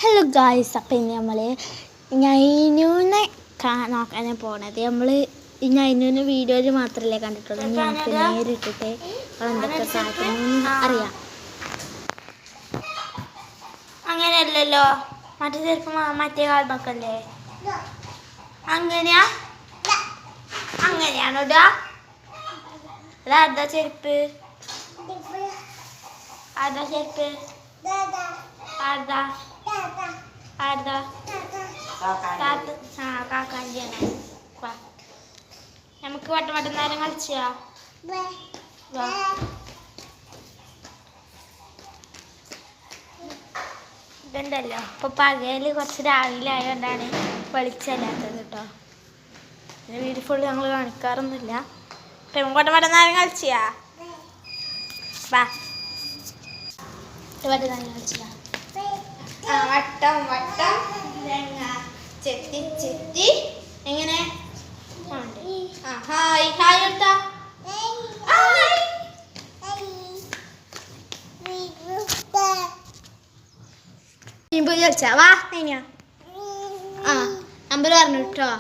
Hello guys, അപ്പം ഇനി നമ്മൾ നൈനൂനെ നോക്കാനാണ് പോണത്. നമ്മൾ ഈ നൈനൂനെ വീഡിയോയിൽ മാത്രമല്ലേ കണ്ടിട്ടുള്ളൂ. ഞങ്ങൾക്ക് നേരിട്ടിട്ട് എന്തൊക്കെ കാട്ടണമെന്ന് അറിയാം. അങ്ങനെയല്ലല്ലോ, മറ്റേ ചെറുപ്പം മറ്റേ കാലമൊക്കല്ലേ. അങ്ങനെയാ അങ്ങനെയാണോ ഇടാ? അതാ ചെരുപ്പ്, അതാ ചെരുപ്പ്, ആരതാ ആരതാ കാക്കാൻ്റെയാണ്. നമുക്ക് വട്ടം നേരം കളിച്ചാ ഇതുണ്ടല്ലോ. ഇപ്പൊ പകല് കുറച്ച് രാവിലെ ആയതുകൊണ്ടാണ് വെളിച്ചല്ലാത്തത് കേട്ടോ. പിന്നെ വീട് ഫുള്ള് ഞങ്ങൾ കാണിക്കാറൊന്നുമില്ല. അപ്പം വട്ടം നേരം കളിച്ചാ വട്ടം വട്ടം ചെത്തി ചെത്തി എങ്ങനെ ഹായ് ഹായ് എടുത്താ ചോദിച്ചാ വാ ആ നമ്പർ പറഞ്ഞു കേട്ടോ.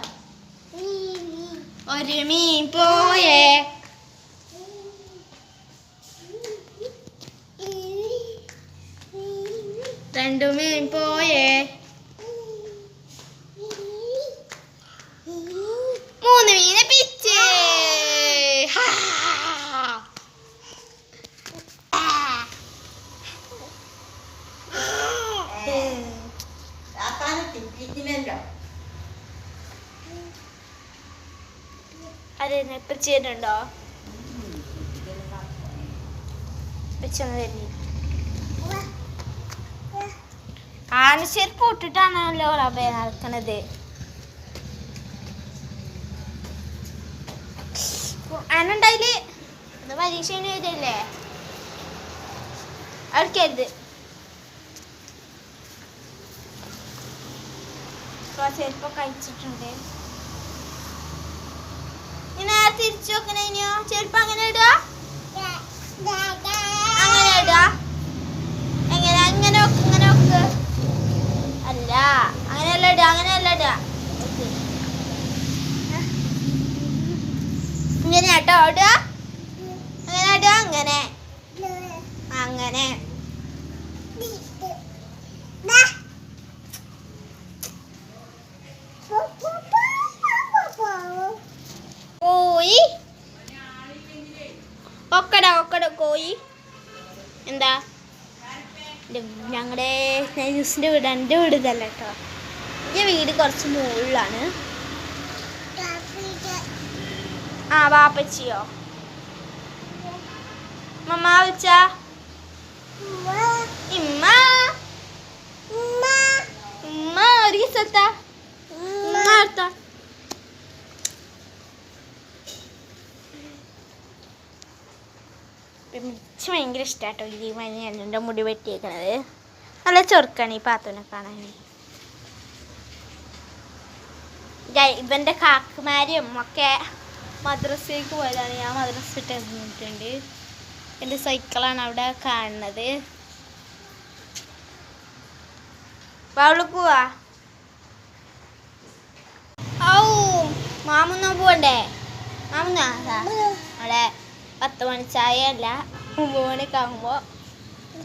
ഒരു മീൻ പോയേ, രണ്ടു മീൻ പോയേ, മൂന്ന് മീനെ പിച്ചേ. അതെന്നെ പിച്ചുണ്ടോ? പിച്ചൊന്ന് തരുന്നു. ആനശേരി പൊട്ടിട്ടാണല്ലോ റബേ നടക്കണത്. അന്നുണ്ടായില് ഇത് പരീക്ഷ എഴുതല്ലേ അവർക്കരുത്. ചെരുപ്പൊക്കെ കഴിച്ചിട്ടുണ്ട്. ഇനി തിരിച്ചു വെക്കണോ? ചെരുപ്പ് അങ്ങനെ ഇടുക, അങ്ങനെ ഇടുക, എങ്ങനെ അങ്ങനെ വെക്ക്, ഇങ്ങനെ വെക്ക്. അല്ല അങ്ങനെയല്ല ഇടുക, അങ്ങനെയല്ല ഇടുക. ഇങ്ങനെ കേട്ടോ ഇടുക, അങ്ങനെ ഇടുക, അങ്ങനെ അങ്ങനെ. കോയി ഒക്കട ഒക്കട കോയി എന്താ? ഞങ്ങളുടെ ന്യൂസിൻ്റെ വീട് എൻ്റെ വീട് ഇതല്ല കേട്ടോ. എൻ്റെ വീട് കുറച്ച് മുകളിലാണ്. ആ വാപ്പച്ചിയോ മമ്മ വിളിച്ചാ ഇമ്മ ഉമ്മ ഒരു സ്ഥലത്താ അടുത്ത. എനിക്ക് ഭയങ്കര ഇഷ്ടമാട്ടോ ഈ എൻ്റെ മുടി വെട്ടിയേക്കണത്. നല്ല ചെറുക്കാണ് ഈ പാത്തുനെ കാണാൻ. ഇവൻ്റെ കാക്കുമാരും ഒക്കെ മദ്രസയിലേക്ക് പോയതാണ്. ഞാൻ മദ്രസ വിട്ട് നിന്നിട്ടുണ്ട്. എൻ്റെ സൈക്കിളാണ് അവിടെ കാണുന്നത്. അവൾക്ക് പോവാ. ഔ മാമുന്നാ പോവണ്ടേ? മാമുന്നാ അവിടെ 10 മണി ചായ അല്ല 9 മണിയൊക്കെ ആകുമ്പോൾ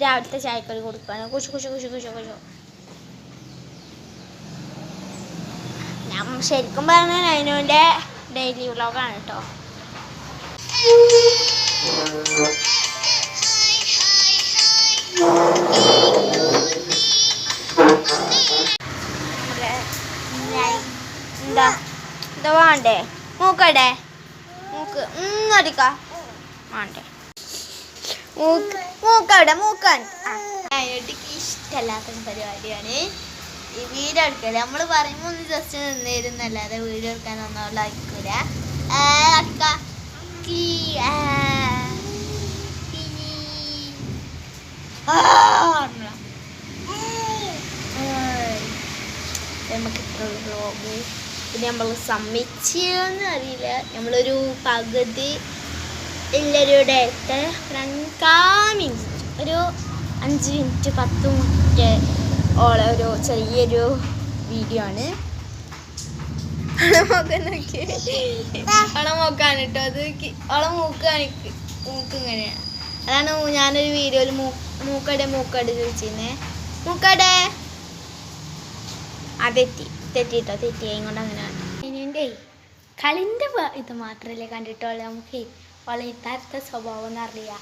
രാവിലത്തെ ചായക്കറി കൊടുക്കുകയാണ്. കുശു കുശു കുശു കുശു കുശു. ഞാൻ ശരിക്കും പറഞ്ഞ നൈനുവിൻ്റെ ഡെയിലി വ്ളോഗാണ് കേട്ടോ. എന്താ എന്താ വേണ്ടേ? മൂക്കടെ മൂക്ക് അടിക്ക വേണ്ടേ? മൂക്കവിടെ മൂക്കാൻ നൈനോട്ടിക്ക് ഇഷ്ടമല്ലാത്ത പരിപാടിയാണ് ഈ വീഡിയോ എടുക്കല്. നമ്മൾ പറയുമ്പോൾ ഒന്ന് ജസ്റ്റ് നിന്നിരുന്നല്ലാതെ വീഡിയോ എടുക്കാനൊന്നും അവൾ അയക്കൂല. നമുക്ക് ഇത്ര വ്ളോഗ് പിന്നെ നമ്മൾ സമ്മിച്ചെന്ന് അറിയില്ല. നമ്മളൊരു പകുതി എല്ലാവരുടെ ഒരു 5 മിനിറ്റ് 10 മിനിറ്റ് ഓളെ ഒരു ചെറിയൊരു വീഡിയോ ആണ്. ഓളെ മൂക്കാണ് കേട്ടോ അത്. ഓളെ മൂക്ക് ഇങ്ങനെയാണ്. അതാണ് ഞാനൊരു വീഡിയോയിൽ മൂക്കടെ ചോദിച്ചിരുന്നേ. മൂക്കടെ ആ തെറ്റിട്ടോ ഇങ്ങോട്ട് അങ്ങനെ ഇനിൻ്റെ കളിൻ്റെ ഇത് മാത്രമല്ലേ കണ്ടിട്ടുള്ളൂ. നമുക്ക് ഓളെ ഇത്തരത്തെ സ്വഭാവം എന്നറിയാം.